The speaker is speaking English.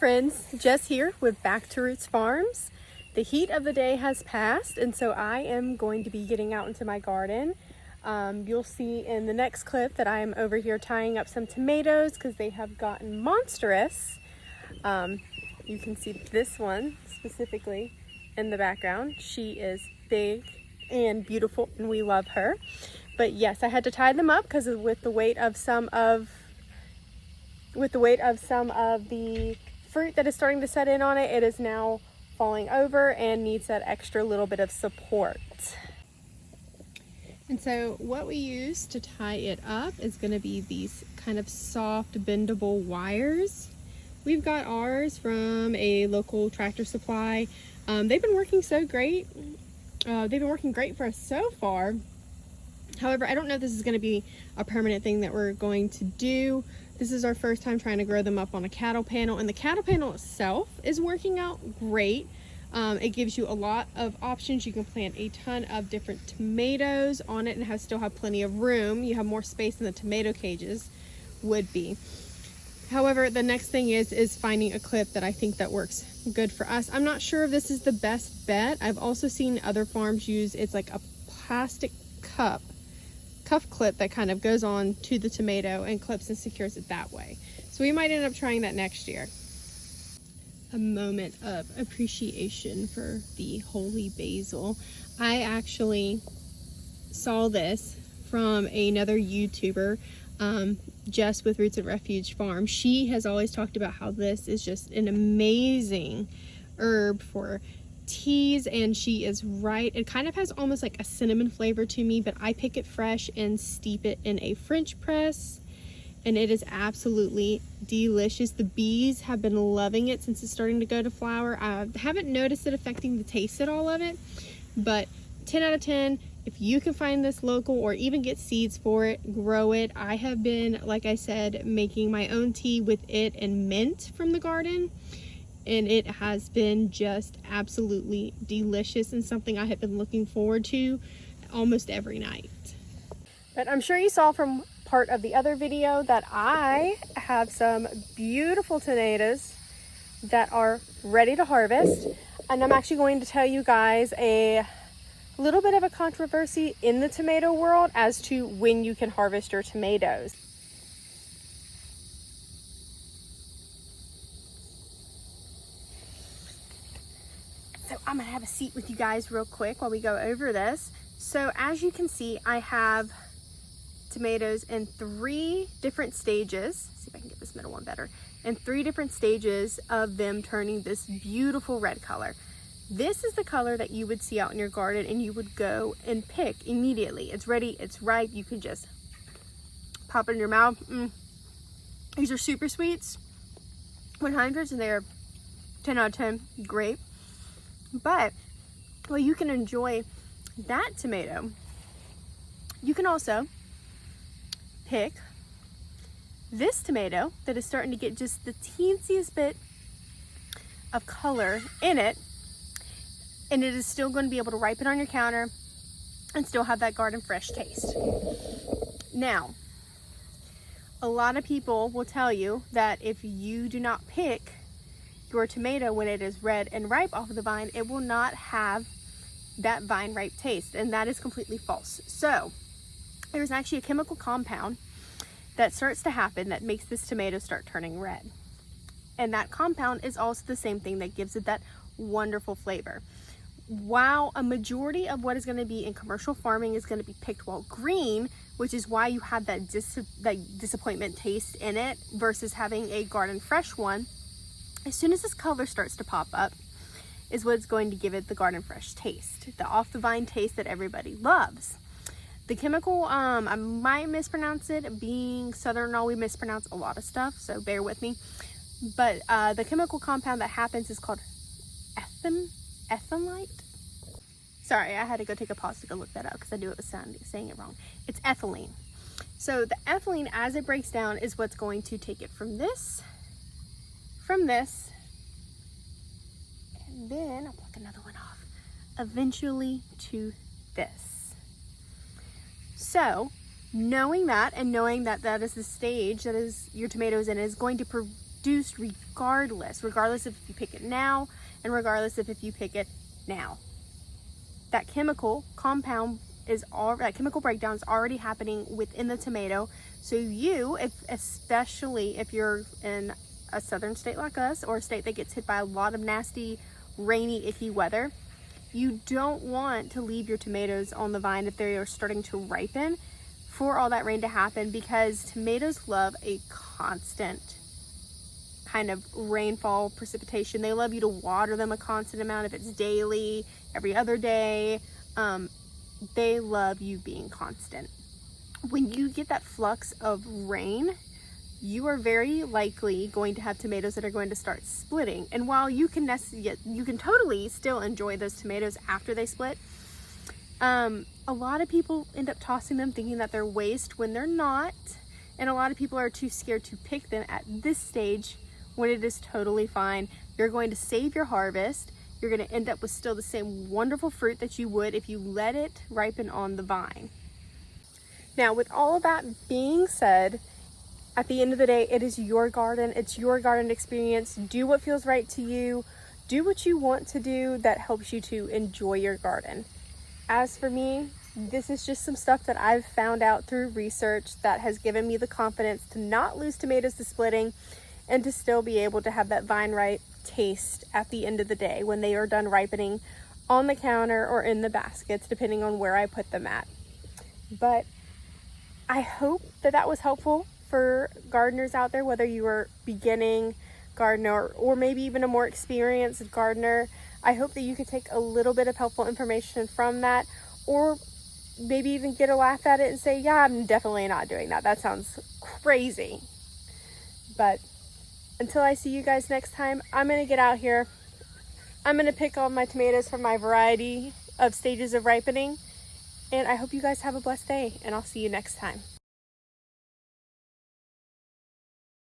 friends, Jess here with Back to Roots Farms. The heat of the day has passed, and so I am going to be getting out into my garden. You'll see in the next clip that I am over here tying up some tomatoes because they have gotten monstrous. You can see this one specifically in the background. She is big and beautiful and we love her. But yes, I had to tie them up because with the weight of some of the fruit that is starting to set in on it, it is now falling over and needs that extra little bit of support. And so what we use to tie it up is going to be these kind of soft bendable wires. We've got ours from a local Tractor Supply. They've been working so great. They've been working great for us so far. However, I don't know if this is going to be a permanent thing that we're going to do. This is our first time trying to grow them up on a cattle panel, and the cattle panel itself is working out great. It gives you a lot of options. You can plant a ton of different tomatoes on it and still have plenty of room. You have more space than the tomato cages would be. However, the next thing is finding a clip that I think that works good for us. I'm not sure if this is the best bet. I've also seen other farms use, it's like a plastic cuff clip that kind of goes on to the tomato and clips and secures it that way. So we might end up trying that next year. A moment of appreciation for the holy basil. I actually saw this from another YouTuber, Jess with Roots and Refuge Farm. She has always talked about how this is just an amazing herb for teas, and she is right. It kind of has almost like a cinnamon flavor to me, but I pick it fresh and steep it in a French press, and it is absolutely delicious. The bees have been loving it since it's starting to go to flower. I haven't noticed it affecting the taste at all of it, but 10 out of 10. If you can find this local or even get seeds for it, grow it. I have been, like I said, making my own tea with it and mint from the garden, and it has been just absolutely delicious and something I have been looking forward to almost every night. But I'm sure you saw from part of the other video that I have some beautiful tomatoes that are ready to harvest, and I'm actually going to tell you guys a little bit of a controversy in the tomato world as to when you can harvest your tomatoes. So I'm gonna have a seat with you guys real quick while we go over this. So as you can see, I have tomatoes in 3 different stages. Let's see if I can get this middle one better. In 3 different stages of them turning this beautiful red color. This is the color that you would see out in your garden and you would go and pick immediately. It's ready, it's ripe, you can just pop it in your mouth. These are super sweets, 100s, and they're 10 out of 10, great. But while you can enjoy that tomato, you can also pick this tomato that is starting to get just the teensiest bit of color in it, and it is still going to be able to ripen on your counter and still have that garden fresh taste. Now, a lot of people will tell you that if you do not pick your tomato when it is red and ripe off of the vine, it will not have that vine ripe taste, and that is completely false. So there's actually a chemical compound that starts to happen that makes this tomato start turning red, and that compound is also the same thing that gives it that wonderful flavor. While a majority of what is going to be in commercial farming is going to be picked while green, which is why you have that disappointment taste in it versus having a garden fresh one, as soon as this color starts to pop up is what's going to give it the garden fresh taste, the off the vine taste that everybody loves. The chemical, I might mispronounce it, being Southern, we mispronounce a lot of stuff, so bear with me. But the chemical compound that happens is called ethanite. Sorry, I had to go take a pause to go look that up because I knew it was saying it wrong. It's ethylene. So the ethylene, as it breaks down, is what's going to take it from this, and then I'll pluck another one off, eventually to this. So knowing that, and knowing that that is the stage that is your tomatoes in, is going to produced regardless if you pick it now and regardless if you pick it now. That chemical breakdown is already happening within the tomato. So especially if you're in a southern state like us, or a state that gets hit by a lot of nasty, rainy, icky weather, you don't want to leave your tomatoes on the vine if they are starting to ripen for all that rain to happen, because tomatoes love a constant kind of rainfall precipitation. They love you to water them a constant amount, if it's daily, every other day. They love you being constant. When you get that flux of rain, you are very likely going to have tomatoes that are going to start splitting. And while you can totally still enjoy those tomatoes after they split, a lot of people end up tossing them thinking that they're waste when they're not. And a lot of people are too scared to pick them at this stage when it is totally fine. You're going to save your harvest. You're going to end up with still the same wonderful fruit that you would if you let it ripen on the vine. Now, with all of that being said, at the end of the day, it is your garden. It's your garden experience. Do what feels right to you. Do what you want to do that helps you to enjoy your garden. As for me, this is just some stuff that I've found out through research that has given me the confidence to not lose tomatoes to splitting and to still be able to have that vine ripe taste at the end of the day when they are done ripening on the counter or in the baskets, depending on where I put them at. But I hope that was helpful for gardeners out there, whether you are beginning gardener or maybe even a more experienced gardener. I hope that you could take a little bit of helpful information from that, or maybe even get a laugh at it and say, yeah, I'm definitely not doing that. That sounds crazy. But until I see you guys next time, I'm going to get out here. I'm going to pick all my tomatoes from my variety of stages of ripening. And I hope you guys have a blessed day, and I'll see you next time.